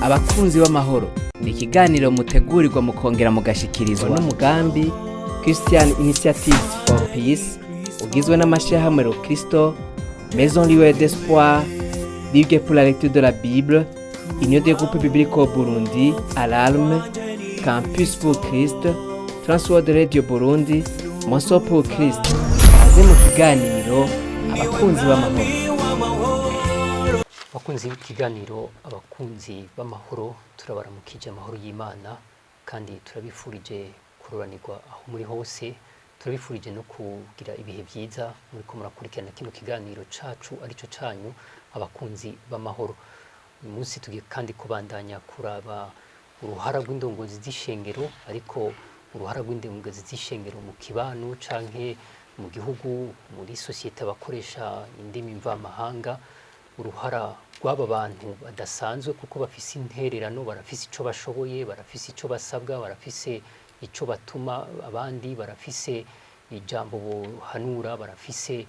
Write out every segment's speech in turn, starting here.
abakunzi b'amahoro ni ikiganiro mutegurirwa mukongera mugashikirizwa n'umugambi Christian Initiatives for Peace ugizwe n'amashirahamwe Kristo, Maison Lieu d'Espoir, Ligue pour la lecture de la Bible, Union des groupes bibliques au Burundi, Alarme, Campus pour Christ, Transworld Radio Burundi, Monso pour Christ. Aze mu kiganiro abakunzi b'amahoro. Abakunzi b'ikiganiro, abakunzi b'amahoro, turabaramukije amahoro y'Imana kandi turabifurije kuroranirwa aho muri hose. Turabifurije no kugira ibihe byiza muriko murakurikirana kino kiganiro cacu arico canyu abakunzi b'amahoro. Uyu munsi tugiye kandi kubandanya kuraba uruhara rw'indongozi z'ishengero, ariko uruhara rw'indongozi z'ishengero mu kibano canke mu gihugu, muri societe abakoresha indimi mvamahanga, uruhara rw'aba bantu badasanzwe kuko bafise intererano, barafise ico bashoboye, barafise ico basabwa, barafise ico batuma abandi, barafise ijambo bohanura, barafise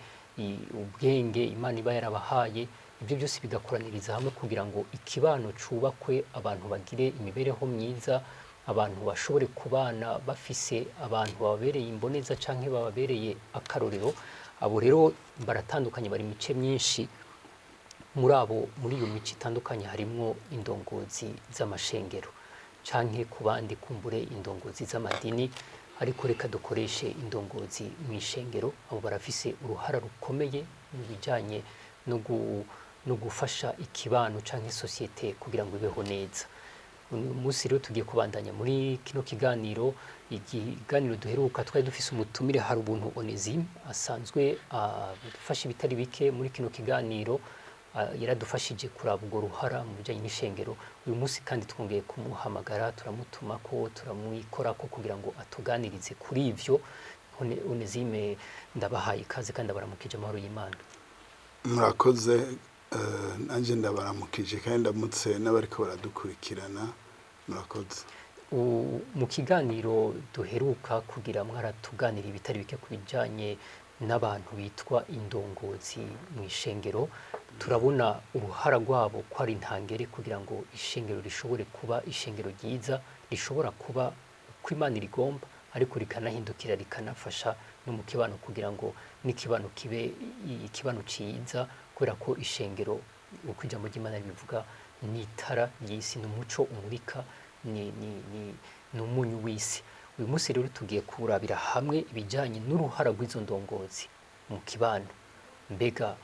ubwenge Imana iba yarabahaye. Ibyo byose bigakoraniriza hamwe kugira ngo ikibano cubakwe, abantu bagire imibereho myiza, abantu bashobore kubana bafise abantu bababereye imboneza canke bababereye akarorero. Abo rero baratandukanye, bari mice myinshi. Muri iyo mico itandukanye harimwo indongozi z'amashengero canke ku bandi kumbure indongozi z'amadini, ariko reka dukoreshe indongozi mu ishengero. Abo barafise uruhara rukomeye mu bijanye no gufasha ikibano canke societe kugira ngo ibeho neza. Uyu munsi rero tugiye kubandanya muri kino kiganiro. Ikiganiro duheruka twari dufise umutumire hari ubuntu Onesime asanzwe adufasha ibitari bike muri kino kiganiro. Yaradufashije kuraba urwo ruhara mu bijanye n'ishengero. Uyu munsi kandi twongeye kumuhamagara, turamutumako, turamwikorako kugira ngo atuganirize kuri ivyo. Onesime, ndabahaye ikaze kandi abaramukije amahoro y'Imana. Murakoze, nanje ndabaramukije kandi ndamutse n'abariko baradukurikirana. Murakoze. Mu kiganiro duheruka kugira mwaratuganira ibitari bike ku bijanye n'abantu bitwa indongozi mu ishengero. Turabona uruhara rwabo ko ari intangere kugira ngo ishengero rishobore kuba ishengero ryiza, rishobora kuba uko Imana rigomba, ariko rikanahindukira rikanafasha no mu kibano kugira ngo n'ikibano kibe ikibano ciza, kubera ko ishengero uko ijambo ry'Imana bivuga ni itara ry'isi, n'umuco umurika, ni umunyu w'isi. Uyu munsi rero tugiye kurabira hamwe ibijanye n'uruhara rw'izo ndongozi mu kibano. Mbega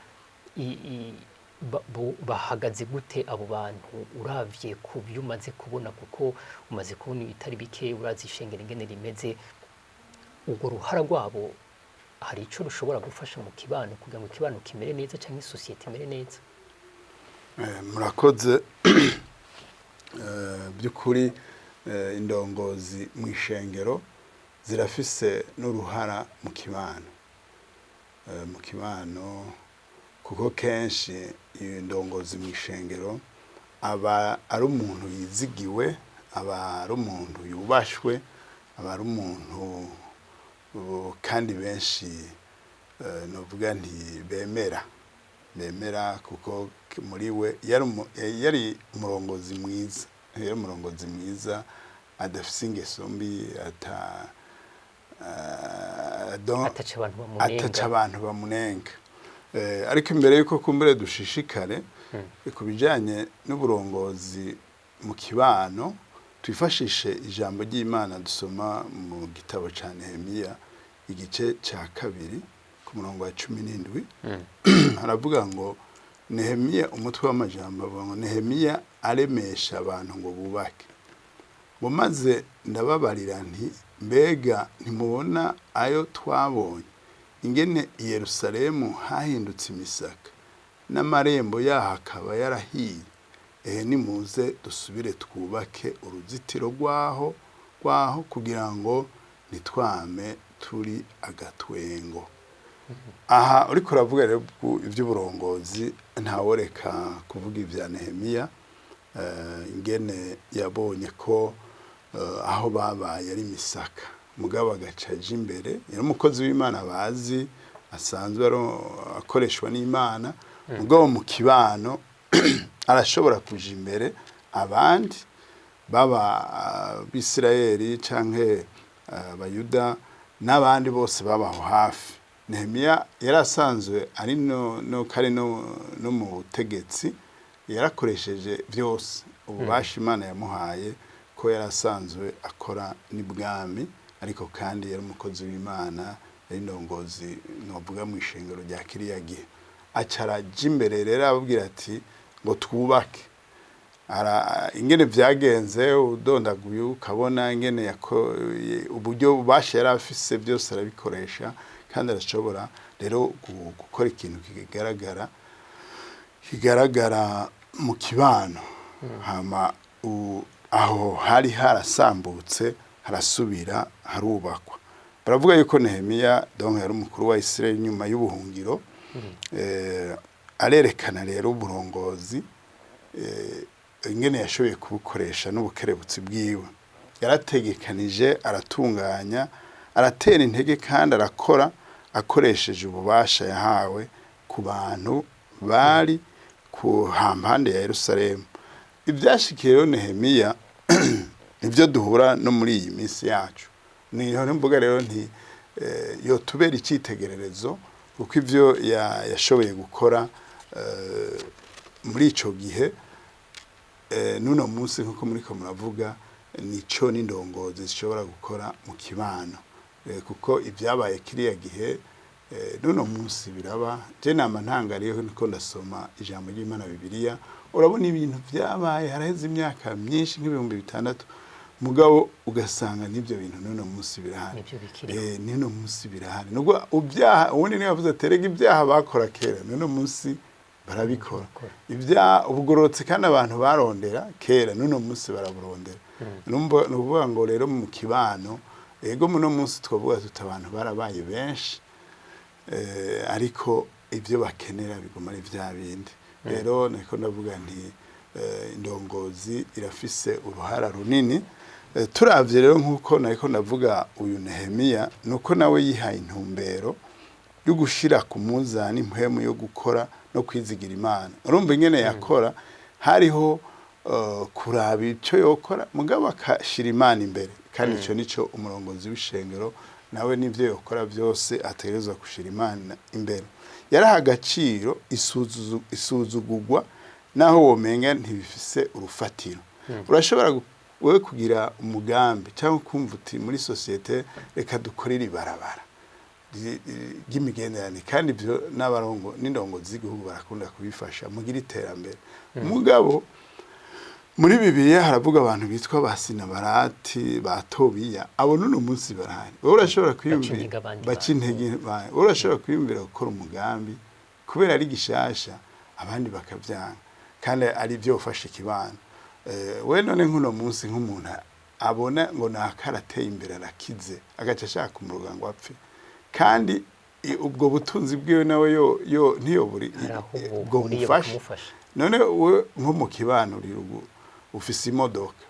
bahagaze gute abo bantu uravye ku byo umaze kubona, kuko umaze kubona ibitari bike, urazi ishengero ingene rimeze. Urwo ruhara rwabo hari ico rushobora gufasha mu kibano kugira ngo ikibano kimere neza canke societe imere neza? Murakoze. By'ukuri indongozi mu ishengero zirafise n'uruhara mu kibano, kuko kenshi indongozi mu ishengero aba ari umuntu yizigiwe, aba ari umuntu yubashwe, aba ari umuntu kandi benshi novuga nti bemera kuko muri we yari umurongozi mwiza, adafise ingeso mbi, ataca abantu bamunenga. Ariko imbere yuko kumbure dushishikare ku bijanye n'uburongozi mu kibano, twifashishe ijambo ry'Imana dusoma mu gitabo ca Nehemiya igice ca 2 ku murongo wa 17. Haravuga ngo Nehemiya, umutwe w'amajambo avuga ngo Nehemiya aremesha abantu ngo bubake. Ngo maze ndababarira nti, mbega ntimubona ayo twabonye, ingene i Yerusalemu hahindutse imisaka, n'amarembo yaho akaba yarahiye. Nimuze dusubire twubake uruzitiro rwaho kugira ngo nitwame turi agatwengo. Aha uriko uravuga rero ivy'uburongozi, ntaworeka kuvuga ivya Nehemiya, ingene yabonye ko aho babaye ari misaka, mugabo agacaje imbere. Yari umukozi w'Imana bazi, asanzwe akoreshwa n'Imana, mugabo mu kibano arashobora kuja imbere abandi baba Bisirayeli canke abayuda n'abandi bose babaho hafi. Nehemiya yarasanzwe ari no mu butegetsi, yarakoresheje byose ububasha Imana yamuhaye ko yarasanzwe akora n'ibwami, ariko kandi yari umukozi w'Imana, yari ndongozi novuga mu ishengero rya kiriya gihe. Acaraje imbere rero ababwira ati ngo twubake. Ingene vyagenze udondaguye ukabona ingene uburyo bubasha yari afise byose arabikoresha, kandi arashobora rero gukora ikintu kigaragara mu kibano. Hama aho hari harasambutse harasubira harubakwa. Baravuga yuko Nehemiya donc yari umukuru wa Isirayeli nyuma y'ubuhungiro. Arerekana rero uburongozi ingene yashoboye kubukoresha n'ubukerebutsi bwiwe. Yarategekanije, aratunganya, aratera intege kandi arakora akoresheje ububasha yahawe ku bantu bari ku hampande ya Yerusalemu. Ibyashikiye rero Nehemiya nivyo duhura no muri iyi minsi yacu. Niho mvuga rero nti yotubera icitegererezo kuko ivyo yashoboye gukora muri ico gihe nuno munsi nkuko muriko muravuga nico n'indongozi zishobora gukora mu kibano, kuko ibyabaye kiriya gihe nuno munsi biraba. Je nama ntangariyeho niko ndasoma ijambo ry'Imana Bibiliya, urabona ibintu byabaye haraheze imyaka myinshi nk'ibihumbi 6, mugabo ugasanga n'ibyo bintu nuno munsi birahari. Nuno munsi birahari. Nubwo ubyaha ubundi niyo yavuze terega ibyaha bakora kera, nuno munsi barabikora. Ubugorotse kandi abantu barondera kera, nuno munsi baraburondera. Nuvuga ngo rero mu kibano ego muno munsi twavuga tuti abantu barabaye benshi, ariko ibyo bakenera biguma ari vya bindi. Rero niko ndavuga nti indongozi irafise uruhara runini. Turavye rero nkuko nariko ndavuga uyu Nehemiya nuko nawe yihaye intumbero yo gushira ku muzani impwemu yo gukora no kwizigira Imana. Urumva ingene yakora hariho kuraba ico yokora mugabo akashira Imana imbere, kandi ico nico umurongozi w'ishengero nawe nivyo yokora byose ategerezwa gushira Imana imbere. Yaraha agaciro isuzugurwa naho womenga ntibifise urufatiro. Urashobora wewe kugira umugambi cyangwa kumva uti muri societe reka dukorera ibarabara ry'imigenderanire, kandi ibyo n'abarongo n'indongozi z'igihugu barakunda kubifasha mugira iterambere. Mugabo muri Bibiliya haravuga abantu bitwa Basinabarati, Batobiya, abo nuno munsi barahari. Wowe urashobora kwiyumvira bakintege, urashobora kwiyumvira gukora umugambi kubera ari gishasha abandi bakavyanga, kandi ari byo ufashe ikibano. We none nkuno munsi nk'umuntu abona ngo nakarateye imbere arakize agaca ashaka umuruga ngo apfe, kandi ubwo butunzi bwiwe nawe yo ntiyo buri ubwo bufasha. None we nko mu kibano rirugo ufise imodoka,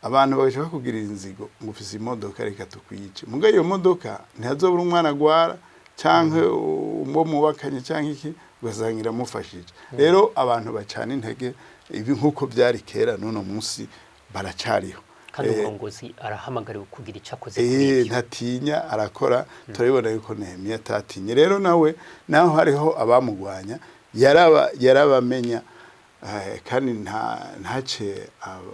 abantu bashaka kugira inzigo ngo ufise imodoka reka tukwice, muga iyo modoka ntihazobura umwana gwara canke umbo mubakanye canke iki ugasangira mufashije. Rero abantu bacana intege ibi nkuko byari kera nuno munsi baracariho. Kandi umurongozi arahamagariwe kugira icakoze kuri ntatinya arakora. Turabibona yuko Nehemiya atatinye. Rero naho hariho abamugwanya yarabamenya, kandi ntace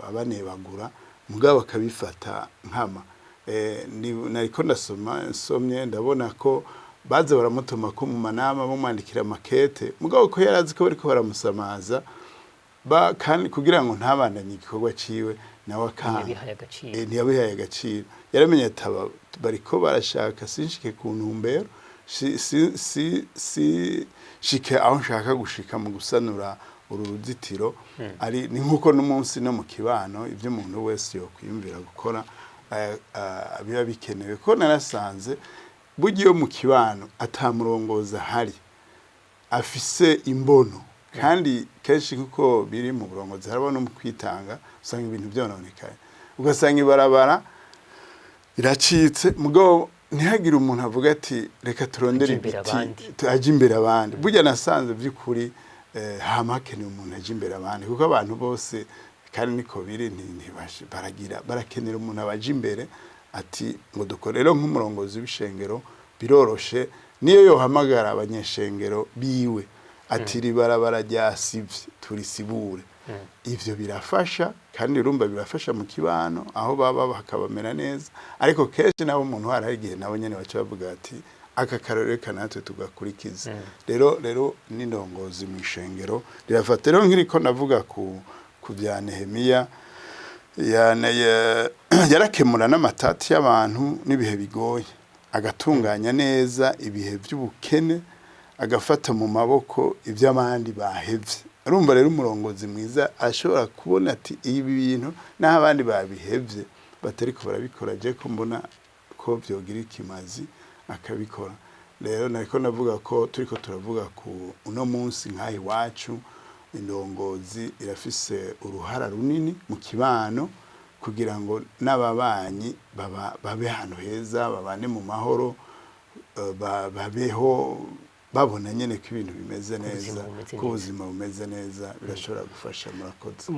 abanebagura mugabo akabifata nkama. Nariko nsomye ndabona ko baze baramutuma ko mu manama bamwandikira makete, mugabo ko yarazi ko bariko baramusamaza kandi kugira ngo ntabandanye igikorwa ciwe nawe ntiyabihaye agaciro. Yaramenye ataba bariko barashaka sinshike ku ntumbero, shike aho nshaka gushika mu gusanura uru ruzitiro. Ni nkuko n'umunsi no mu kibano ibyo umuntu wese yo kwiyumvira gukora biba bikenewe. Ko narasanze bugiye mu kibano atamurongoza hari afise imbono, kandi kenshi kuko biri mu burongozi harabona mu kwitanga usanga ibintu byononekaye, ugasanga ibarabara iracitse mugabo ntihagire umuntu avuga ati reka turondere ibiti aje imbere abandi. Burya nasanze by'ukuri hamakeneye umuntu aje imbere abandi, kuko abantu bose kandi niko biri barakenera umuntu abaje imbere ati ngo dukorere nk'umurongozi w'ishengero biroroshe niyo yohamagara abanyeshengero biwe ati ribarabara ryasivye turisibure ivyo birafasha kandi urumva birafasha mu kibano aho baba bakabamera neza ariko kenshi nabo umuntu hari igihe nabo nyene baca bavuga ati aka karore kanatwe tugakurikiza rero n'indongozi mu ishengero rirafata rero nkiriko navuga ku bya Nehemiya yarakemura n'amatati y'abantu n'ibihe bigoye agatunganya neza ibihe by'ubukene agafata mu maboko iby'abandi bahevye urumva rero umurongozi mwiza ashobora kubona ati ibi bintu naho abandi babihevye batari ko barabikora je ko mbona ko byogira ikimazi akabikora rero nariko navuga ko turiko turavuga ku uno munsi nkahi wacu indongozi irafise uruhara runini mu kibano kugira ngo n'ababanyi babe hano heza babane mu mahoro babeho babona nyene ko ibintu bimeze neza ko ubuzima bumeze neza birashobora gufasha murakoze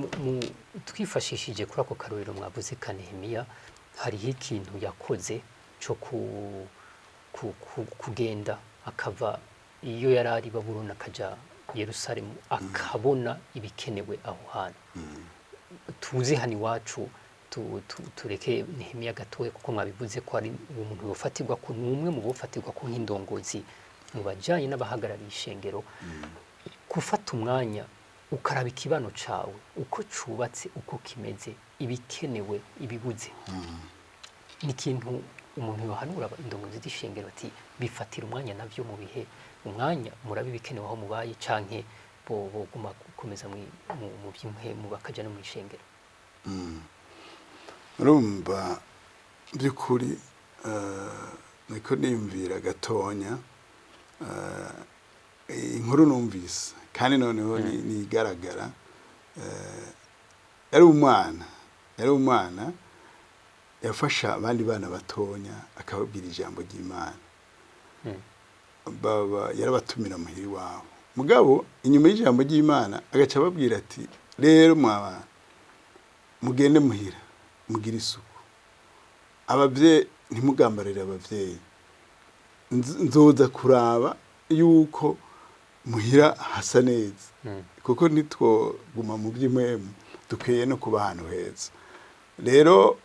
twifashishije kuri ako karorero mwavuze ka Nehemiya hariho ikintu yakoze cyo kugenda akava iyo yarari Babuloni akaja Yerusalemu akabona ibikenewe aho hantu tuzi hani wacu tureke Nehemiya gatoye kuko mwabivuze ko ari umuntu yofatirwa ko numwe mu bofatirwa ko nk'indongozi mu bajanye n'abahagarariye ishengero gufata umwanya ukaraba ikibano cawe uko cubatse uko kimeze ibikenewe ibibuze ni kintu umuntu yohanura indongozi z'ishengero ati bifatira umwanya navyo mu bihe umwanya murabe ibikenewe aho mubaye canke boguma gukomeza mu byimwe mu bakaja no mu ishengero urumva by'ukuri niko niyumvira gatonya inkuru numvise kandi noneho nigaragara yari umwana yafasha abandi bana batonya akababwira ijambo ry'Imana yarabatumira muhiri wabo mugabo inyuma y'ijambo ry'Imana agaca ababwira ati rero mwabana mugende muhira mugira isuku abavyeyi ntimugambarire abavyeyi nzoza kuraba yuko muhira hasa neza kuko nitwoguma mu by'imwemu dukwiye no kuba ahantu heza rero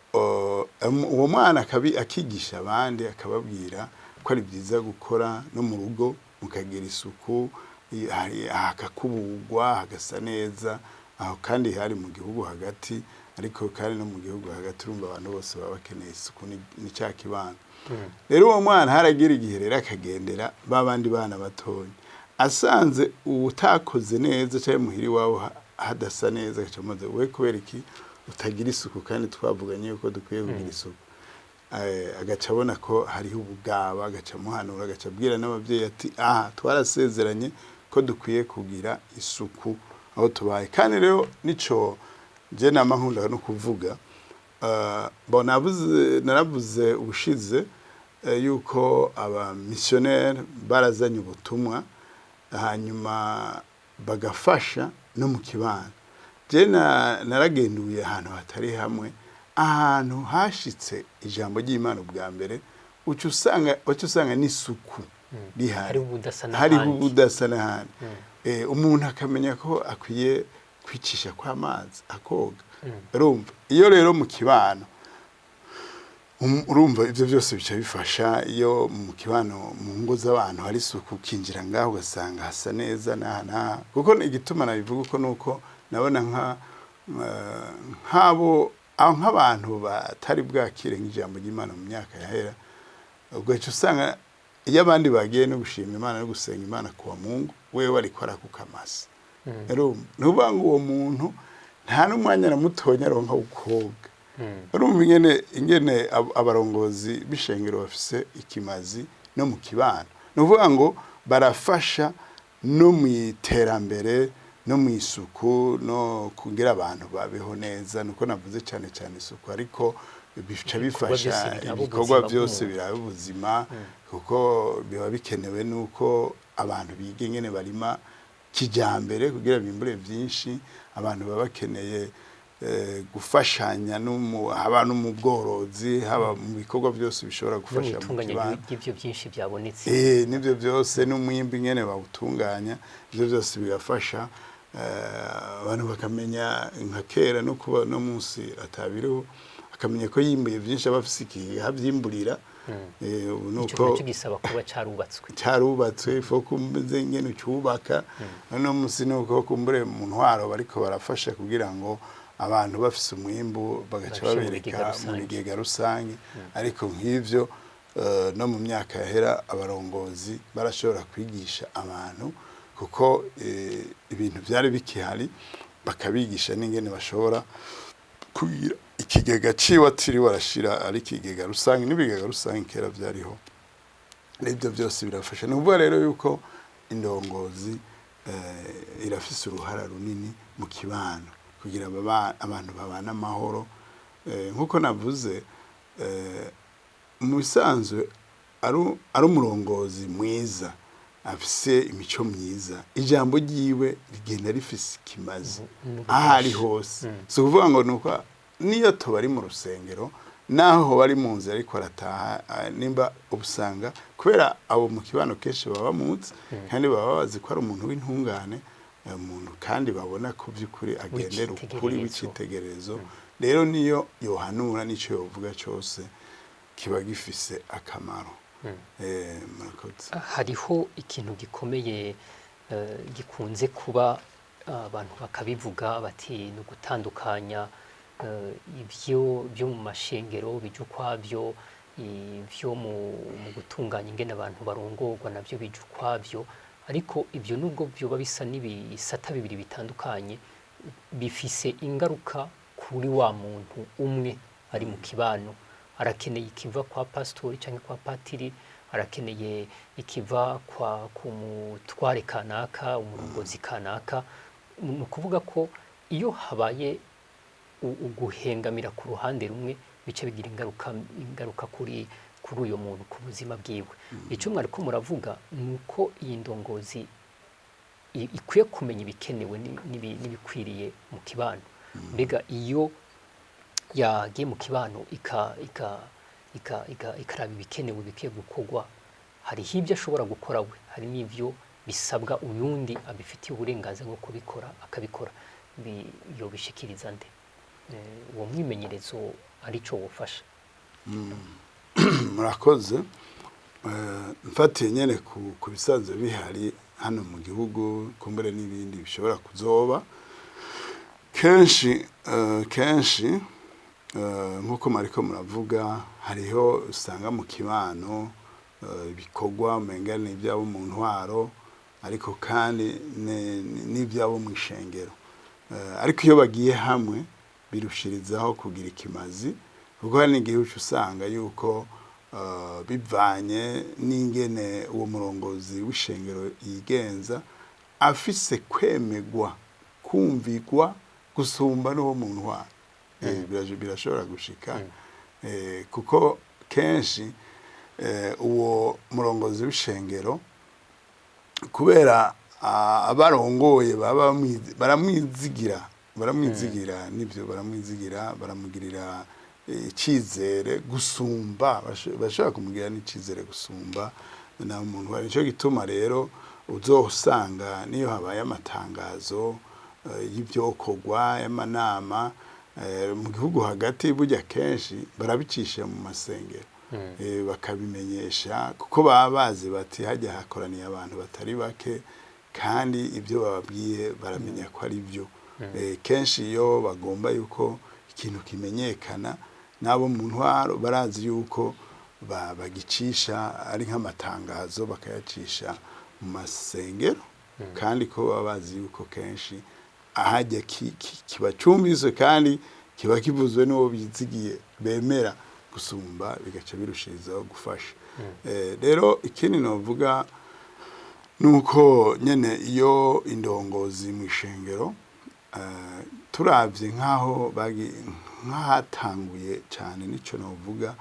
uwo mwana akigisha abandi akababwira ko ari byiza gukora no mu rugo mukagira isuku hakakubugwa hagasa neza aho kandi hari mu gihugu hagati ariko kandi no mu gihugu hagati urumva abantu bose baba bakeneye isuku ni cya kibano rero uwo mwana haragira igihe rero akagendera babandi bana batonya asanze utakoze neza cyangwa muhiri wawe hadasa neza gacomaze we kubera iki utagira isuku kandi twavuganye yuko dukwiye kugira isuku agaca abona ko hariho ubugaba agaca muhanura agaca abwira n'abavyeyi ati aha twarasezeranye ko dukwiye kugira isuku aho tubaye kandi rero nico je nama nkunda no kuvuga naravuze ubushize yuko aba missionnaire barazanye ubutumwa hanyuma bagafasha no mu kibano je naragenduye ahantu hatari hamwe ahantu hashitse ijambo ry'Imana ubwa mbere ucu usanga n'isuku rihari hari ubudasa n'ahandi umuntu akamenya ko akwiye kwicisha kw'amazi akoga urumva iyo rero mu kibano urumva ivyo byose bica bifasha iyo mu kibano mu ngo z'abantu hari isuku kinjira ngaho ugasanga hasa neza na kuko igituma nabivuga uko nuko nabona nk'abantu batari bwakire nk'ijambo ry'Imana mu myaka yahera ubwo cyo usanga iyo abandi bagiye no gushima Imana no gusenga Imana kuwa Mungu wewe ariko arakukamasa nuvuga ngo uwo muntu nta n'umwanya na mutonya aronka ukoga urumva ingene abarongozi b'ishengero bafise ikimazi no mu kibano nuvuga ngo barafasha no mu iterambere no mu isuku no kugira abantu babeho neza nuko navuze cyane isuku ariko bica bifasha ibikorwa byose biraba ubuzima kuko biba bikenewe nuko abantu biga ingene barima kijambere kugira bimbure byinshi abantu baba bakeneye gufashanya haba no mu bworozi haba mu bikorwa byose bishobora no gufasha mu mwitunganya kibano ry'ibyo byinshi byabonetse nibyo byose n'umwimbi nyene bawutunganya ibyo byose bigafasha abantu bakamenya nka kera no kuba no munsi atabiriho akamenya ko yimbuye byinshi abafise ikiha vyimburira nuko gisaba kuba carubatswe fo kumeze ngene cyubaka no munsi nuko kumbure mu ntwaro bariko barafasha kugira ngo abantu bafise umwimbu bagaca babereka mu bigega rusange ariko nk'ivyo no mu myaka yahera abarongozi barashobora kwigisha abantu kuko ibintu byari bikihari bakabigisha n'ingene bashobora kugira ikigega ciwa tiri warashira ari ikigega rusange n'ibigega rusange kera byariho n'ibyo byose birafasha n'ubwo rero yuko indongozi irafise uruhara runini mu kibano kugira abantu babana amahoro nkuko navuze mu bisanzwe ari umurongozi mwiza afise imico myiza ijambo ryiwe rigenda rifise ikimazi ahari hose so kuvuga ngo nuko niyo tubari mu rusengero naho bari mu nzira ariko arataha nimba ubusanga kubera abo mu kibano kenshi baba bamuzi kandi baba bazi ko ari umuntu w'intungane umuntu kandi babona ko by'ukuri agendera ukuri w'icitegererezo rero niyo yohanura n'icyo yovuga cyose kiba gifise akamaro hariho ikintu gikomeye gikunze kuba abantu bakabivuga bati ni ugutandukanya ibyo byo mu mashengero bijya ukwabyo ibyo mu gutunganya ingene abantu barongorwa nabyo bijya ukwabyo ariko ibyo nubwo byoba bisa n'ibisata bibiri bitandukanye bifise ingaruka kuri wa muntu umwe ari mu kibano arakeneye ikiva kwa pastori cyangwa kwa patiri arakeneye ikiva ku mutware kanaka umurongozi kanaka ni ukuvuga ko iyo habaye uguhengamira ku ruhande rumwe bice bigira ingaruka kuri uyo muntu ku buzima bwiwe icyo mwari ko muravuga ni uko iyi ndongozi ikwiye kumenya ibikenewe n'ibikwiriye mu kibano mbega iyo yagiye mu kibano ikaraba ibikenewe bikwiye gukorwa hariho ibyo ashobora gukora we hari n'ibyo bisabwa uyundi abifitiye uburenganzira bwo kubikora akabikora yobishikiriza nde uwo mwimenyerezo aricyo wufasha murakoze mfatiye nyene ku bisanzwe bihari hano mu gihugu kumbere n'ibindi bishobora kuzoba kenshi nk'uko mariko muravuga hariho usanga mu kibano ibikorwa umenga ni ibyabo mu ntwaro ariko kandi n'ibyabo mu ishengero ariko iyo bagiye hamwe birushirizaho kugira ikimazi kuko hari n'igihe usanga yuko bivanye n'ingene uwo murongozi w'ishengero yigenza afise kwemegwa kumvigwa gusumba n'uwo mu ntwaro birashobora gushika kuko kenshi uwo murongozi w'ishengero kubera abarongoye baba baramwizigira nibyo baramwizigira baramugirira icizere gusumba bashobora kumugirira n'icizere gusumba na umuntu wari cyo gituma rero uzosanga niyo habaye amatangazo y'ibyokorwa y'amanama mu gihugu hagati burya kenshi barabicisha mu masengero bakabimenyesha kuko baba bazi bati hajya hakoraniye abantu batari bake kandi ibyo bababwiye baramenya ko ari byo kenshi iyo bagomba yuko ikintu kimenyekana nabo mu ntwaro barazi yuko bagicisha ari nk'amatangazo bakayacisha mu masengero kandi ko baba bazi yuko kenshi ahajya kiba cyumvise kandi kiba kivuzwe n'uwo bizigiye bemera gusumba bigaca birushirizaho gufasha rero ikindi novuga nuko nyene iyo indongozi mu ishengero turavye nkaho nkahatanguye cyane nico novuga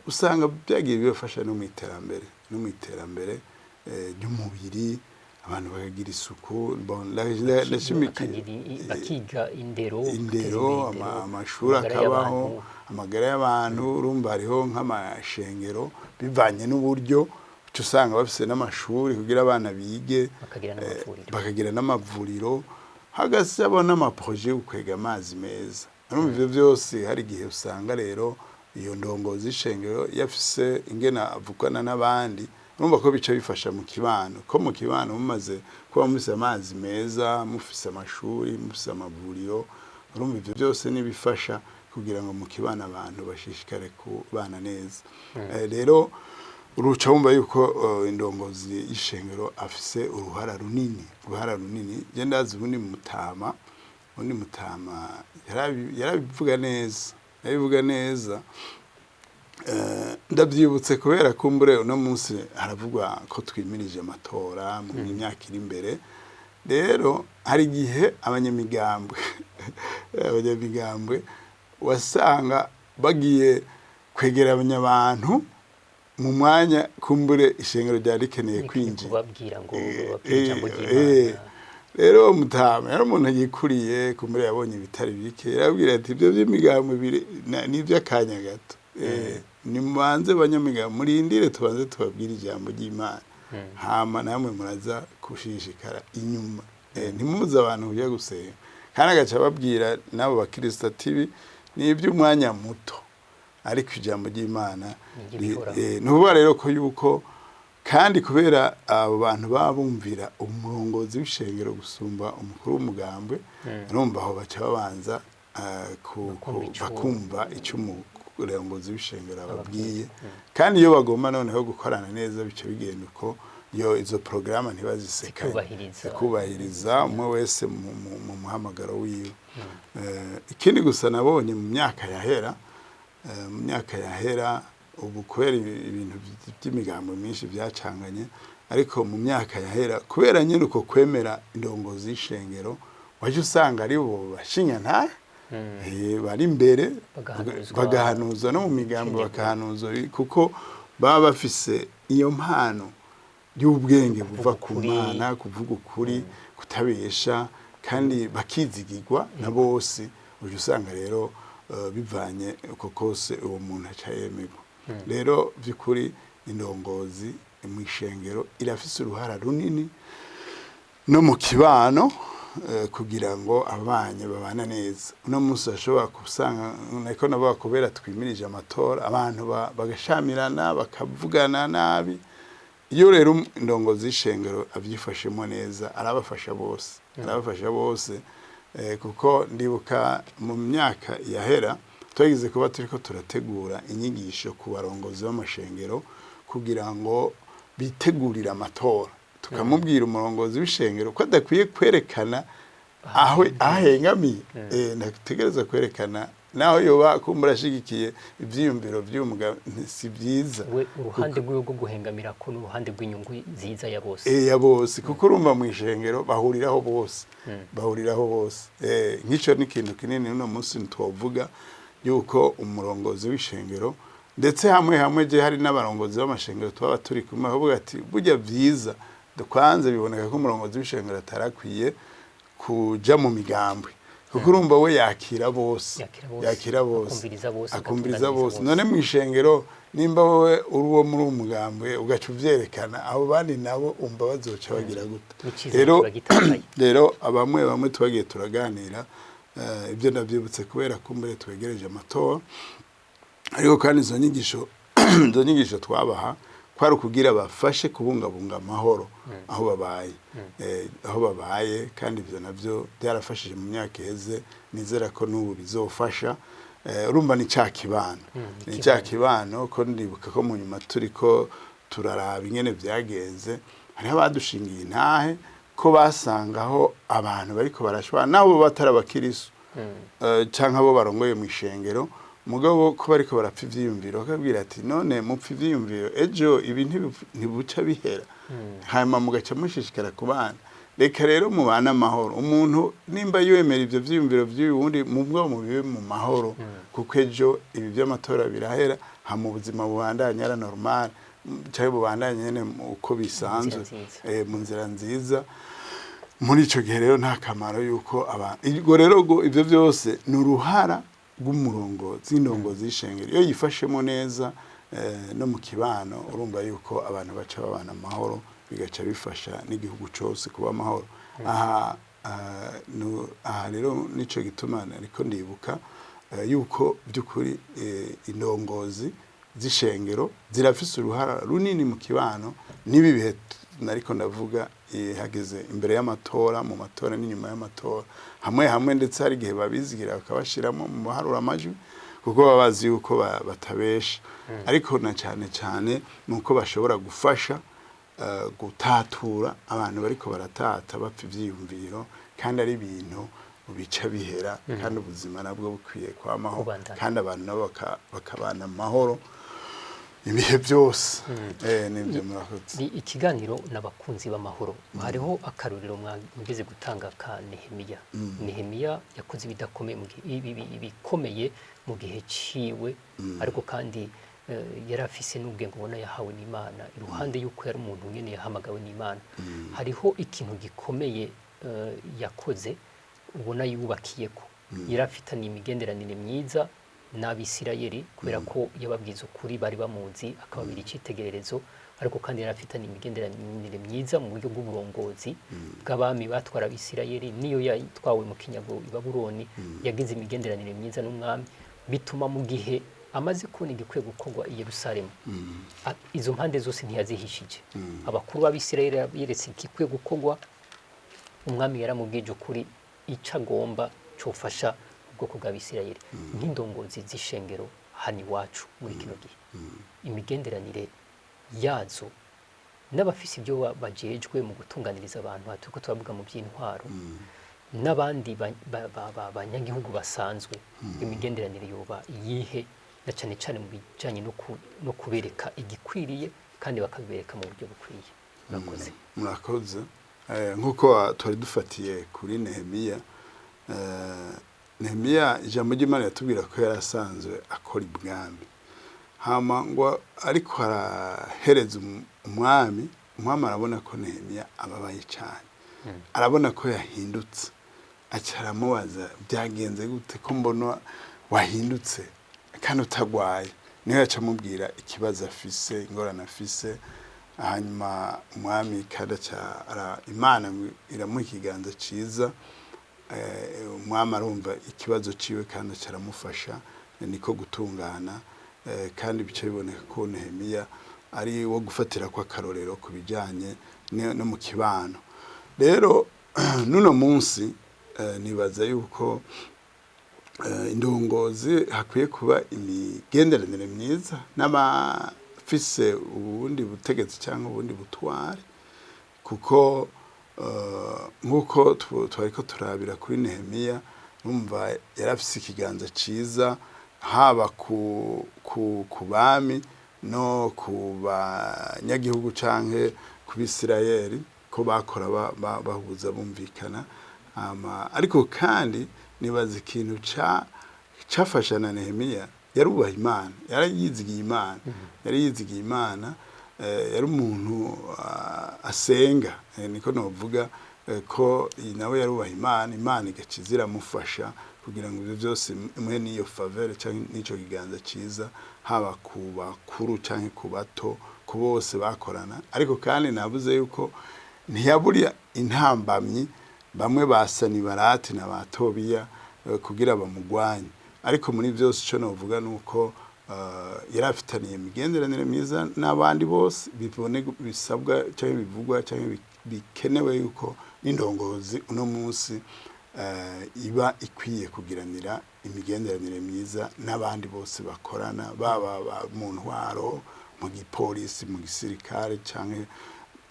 usanga byagiye bibafasha no mu iterambere ry'umubiri abantu bakagira isuku bakiga indero amashuri akabaho amagara y'abantu urumva hariho nk'amashengero bivanye n'uburyo uca usanga bafise n'amashuri kugira abana bige bakagira n'amavuriro hagati yabo n'amaproje yo gukwega amazi meza urumva ivyo byose hari igihe usanga rero iyo ndongozi y'ishengero yafise ingena avugana n'abandi urumva ko bica bifasha mu kibano ko mu kibano mumaze kuba mufise amazi meza mufise amashuri mufise amavuriro urumva ivyo byose nibifasha kugira ngo mu kibano abantu bashishikare kubana neza rero uruca wumva yuko indongozi y'ishengero afise uruhara runini je ndazi ubundi Mutama yarabivuga neza ndabyibutse kubera kumbure uno munsi haravugwa ko twimirije amatora mu myaka iri imbere rero hari igihe abanyamigambwe wasanga bagiye kwegeranya abantu mu mwanya kumbure ishengero ryari rikeneye kwinjira rero Mutama yari umuntu yikuriye kumbure yabonye ibitari bike yarabwira ati ibyo by'imigambwe n'iby'akanya gato nimubanze banyamigambwe murindire tubanze tubabwire ijambo ry'Imana hama namwe muraza kushishikara inyuma ntimuze abantu kujya gusenga kandi agaca babwira nabo bakristo ati ni iby'umwanya muto ariko ijambo ry'Imana nuvuga rero ko yuko kandi kubera abo bantu babumvira umurongozi w'ishengero gusumba umukuru w'umugambwe urumva aho baca babanza bakumva icyo umurongozi w'ishengero ababwiye kandi iyo bagomba noneho gukorana neza bice bigenda uko izo porogaramu ntibazisekanye kubahiriza umwe wese mu muhamagaro wiwe ikindi gusa nabonye mu myaka yahera ubu kubera ibintu by'imigambo myinshi byacanganye ariko mu myaka yahera kubera nyine uko kwemera indongozi y'ishengero waje usanga ari bo bashinya ntahe bari imbere bagahanuza no mu migambo bakahanuza kuko baba bafise iyo mpano y'ubwenge buva ku Mana kuvuga ukuri kutabesha kandi bakizigirwa na bose uje usanga rero bivanye uko kose uwo muntu acayemerwa rero by'ukuri indongozi mu ishengero irafise uruhara runini no mu kibano kugira ngo abanye babana neza uno munsi ashobora kusanga nako nabo kubera twimirije amatora abantu bagashamirana bakavugana nabi iyo rero indongozi y'ishengero abyifashemo neza arabafasha bose kuko ndibuka mu myaka yahera twagize kuba turiko turategura inyigisho ku barongozi b'amashengero kugira ngo bitegurire amatora tukamubwira umurongozi w'ishengero ko adakwiye kwerekana aho ahengamiye nategereza kwerekana naho yoba kumbura ashigikiye ivyiyumviro by'umugabo si byiza uruhande rwo guhengamira ko n'uruhande rw'inyungu nziza ya bose ya bose kuko urumva mu ishengero bahuriraho bose nk'ico ni ikintu kinini uno munsi ntwovuga yuko umurongozi w'ishengero ndetse hamwe je hari n'abarongozi b'amashengero twaba turi kumwe avuga ati burya byiza dukwanze biboneka ko umurongozi w'ishengero atarakwiye kuja mu migambwe kuko urumva we yakira bose akumviriza bose none mu ishengero nimba wowe uri uwo muri umugambwe ugaca uvyerekana abo bandi nabo umva bazoca bagira gute rero bamwe tubagiye turaganira ibyo ndabyibutse kubera ko mbere twegereje amatora ariko kandi izo nyigisho twabaha kwari ukugira bafashe kubungabunga amahoro aho babaye kandi ibyo nabyo byarafashije mu myaka iheze nizera ko n'ubu bizofasha urumva ni cya kibano ko ndibuka ko mu nyuma turiko turaraba ingene byagenze hariho abadushingiye intahe ko basangaho abantu bariko barashwana nabo batarabakirisu canke abo barongoye mu ishengero mugabo ko bariko barapfa ivyiyumviro akabwira ati none mupfa ivyiyumviro ejo ibi ntibuca bihera hanyuma mugaca mushishikara ku bana reka rero mubana amahoro umuntu nimba yemera ivyo vyiyumviro vy'uwundi mu bibe mu mahoro kuko ejo ibi by'amatora birahera ha mu buzima bubandanya ara normal cyangwa bubandanye nyene uko bisanzwe nziza. mu nzira nziza. Muri ico gihe rero nta kamaro yuko abantu ubwo rero ivyo byose ni uruhara rw'umurongozi w'indongozi y'ishengero. Iyo yifashemo neza no mu kibano urumva yuko abantu baca babana amahoro, bigaca bifasha n'igihugu cyose kuba amahoro. Aha rero nico gituma ariko ndibuka yuko by'ukuri indongozi z'ishengero zirafise uruhara runini mu kibano n'ibi bihe nariko ndavuga hageze imbere y'amatora, mu matora n'inyuma y'amatora, hamwe ndetse hari igihe babizigira bakabashiramo mu baharura amajwi kuko baba bazi yuko batabesha. Ariko na cyane nuko bashobora gufasha gutatura abantu bariko baratata bapfa ivyiyumviro, kandi ari ibintu bica bihera, kandi ubuzima nabwo bukwiye kwamaho, kandi abantu nabo bakabana amahoro ibihe byose. Nibyo murakoze. Ni ikiganiro n'abakunzi b'amahoro. Hariho akaruriro mwageze gutanga ka Nehemiya. Nehemiya yakoze ibikomeye mu gihe ciwe, ariko kandi yari afise n'ubwenge ubona yahawe n'Imana, iruhande yuko yari umuntu nyene yahamagawe n'Imana. Hariho ikintu gikomeye yakoze ubona yubakiyeko. Yari afitanye imigenderanire myiza n'Abisirayeli kubera ko yababwiza ukuri, bari bamuzi, akababira icyitegererezo, ariko kandi yari afitanye imigenderanire myiza mu buryo bw'uburongozi bw'abami batwara Abisirayeli. Niyo yatwawe mu kinyago i Babuloni, yagize imigenderanire myiza n'umwami, bituma mu gihe amaze kubona igikwiye gukorwa i Yerusalemu, izo mpande zose ntiyazihishije. Abakuru b'Abisirayeli yeretse igikwiye gukorwa, umwami yaramubwije ukuri ico agomba cyofasha ubwoko bw'Abisirayeli. Nk'indongozi z'ishengero hano iwacu muri kino gihe, imigenderanire yazo n'abafise ibyo bajejwe mu gutunganiriza abantu, turiko turavuga mu by'intwaro, n'abandi banyagihugu basanzwe, imigenderanire yoba iyihe, na cyane mu bijanye no kubereka igikwiriye kandi bakabibereka mu buryo bukwiye. Murakoze. Murakoze. Nk'uko twari dufatiye kuri Nehemiya, Nehemiya ijambo ry'Imana yatubwira ko yarasanzwe akora ibwami, hama ngo ariko arahereza umwami arabona ko Nehemiya ababaye cyane, arabona ko yahindutse, aca aramubaza byagenze gute ko mbona wahindutse kandi utagwaye. Niyo yaca amubwira ikibazo afise, ingorane afise. Hanyuma umwami kandi Imana iramuha ikiganza ciza, umwami arumva ikibazo ciwe kandi aramufasha, niko gutungana. Kandi bice biboneka ko Nehemiya ari wo gufatira kwa karorero ku bijanye no mu kibano. Rero nuno munsi nibaza yuko indongozi hakwiye kuba imigenderanire myiza n'abafise ubundi butegetsi cyangwa ubundi butware, kuko nk'uko twariko turabira kuri Nehemiya, numva yarafise ikiganza ciza haba ku bami no ku banyagihugu canke ku Bisirayeli, ko bakora bahuza bumvikana. Ariko kandi nibaza ikintu cafasha na Nehemiya, yarubaha Imana, yariyizigiye Imana, yari umuntu asenga, niko novuga ko nawe yarubaha Imana igaciza iramufasha kugira ngo ibyo byose imwe n'iyo faveur cyangwa n'ico kiganza ciza, haba ku bakuru cyangwa ku bato, ku bose bakorana. Ariko kandi navuze yuko ntiyaburiya intambamyi, bamwe basani barati na batobiya kugira bamugwanye. Ariko muri byose ico novuga nuko yarafitaniye imigenderanire myiza n'abandi bose, bisabwa cyangwa bivugwa cyangwa bikenewe yuko n'indongozi uno munsi iba ikwiye kugiranira imigenderanire myiza n'abandi bose bakorana, baba mu ntwaro, mu gipolisi, mu gisirikare, cyangwa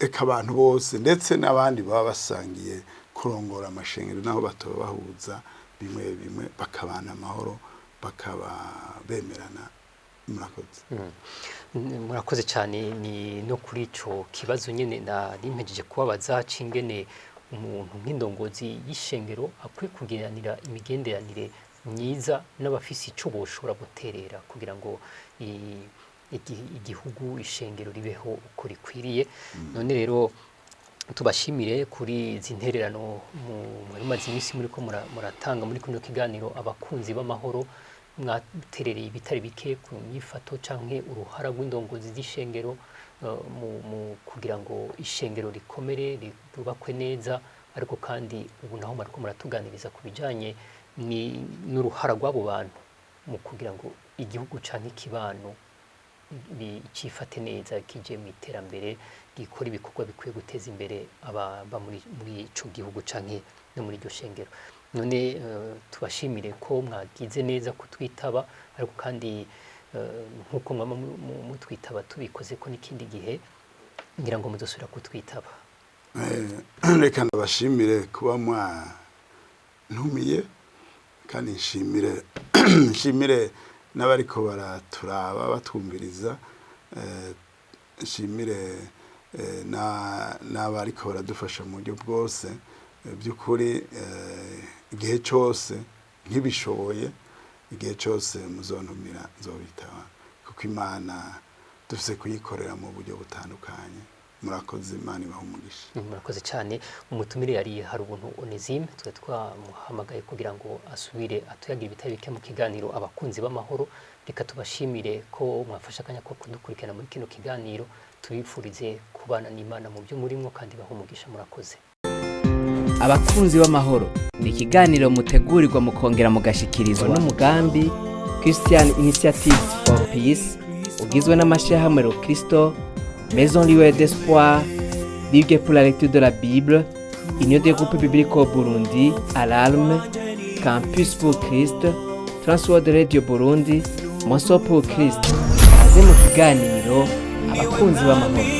eka abantu bose, ndetse n'abandi baba basangiye kurongora amashengero naho batoba bahuza bimwe bakabana amahoro, bakaba bemerana. Murakoze. Murakoze cyane. Ni no kuri ico kibazo nyene nimpejeje kubabaza cingene umuntu nk'indongozi y'ishengero akwiye kugiranira imigenderanire myiza n'abafisi ico boshobora guterera kugira ngo igihugu ishengero ribeho uko rikwiriye. None rero tubashimire kuri izi ntererano muri maze iminsi muri ko muratanga muri kuno kiganiro abakunzi b'amahoro, mwaterereye ibitari bike ku myifato canke uruhara rw'indongozi z'ishengero mu kugira ngo ishengero rikomere rubakwe neza, ariko kandi ubu naho mariko muratuganiriza ku bijanye n'uruhara rw'abo bantu mu kugira ngo igihugu canke ikibano bicifate neza, kije mu iterambere, gikora ibikorwa bikwiye guteza imbere ababa muri ico gihugu canke no muri iryo shengero. None tubashimire ko mwagize neza kutwitaba, ariko kandi nkuko mwama mutwitaba tubikoze ko n'ikindi gihe ngira ngo muzosubira kutwitaba. Reka ndabashimire kuba mwantumiye, kandi nshimire n'abariko baraturaba batwumviriza, nshimire n'abariko baradufasha mu buryo bwose. By'ukuri igihe cyose nkibishoboye, igihe cyose muzontumira nzobitaba, kuko Imana dufise kuyikorera mu buryo butandukanye. Murakoze, Imana ibahe umugisha. Murakoze cyane. Umutumire yari Harubuntu Onesime, twe twamuhamagaye kugira ngo asubire atuyagira ibitari bike mu kiganiro abakunzi b'amahoro. Reka tubashimire ko mwafasha akanya ko kudukurikirana muri kino kiganiro, tubifurize kubana n'Imana mu byo murimo kandi bahe umugisha. Murakoze. Abakunzi b'amahoro ni ikiganiro mutegurirwa mukongera mugashikirizwa n'umugambi Christian Initiative for Peace, ugizwe n'amashyirahamwe Kristo, Maison Lieu d'Espoir, Ligue pour la lecture de la Bible, Union des groupes bibliques au Burundi, Alarme, Campus pour Christ, Transworld Radio Burundi, Monso pour Christ. Aze mu kiganiro abakunzi b'amahoro.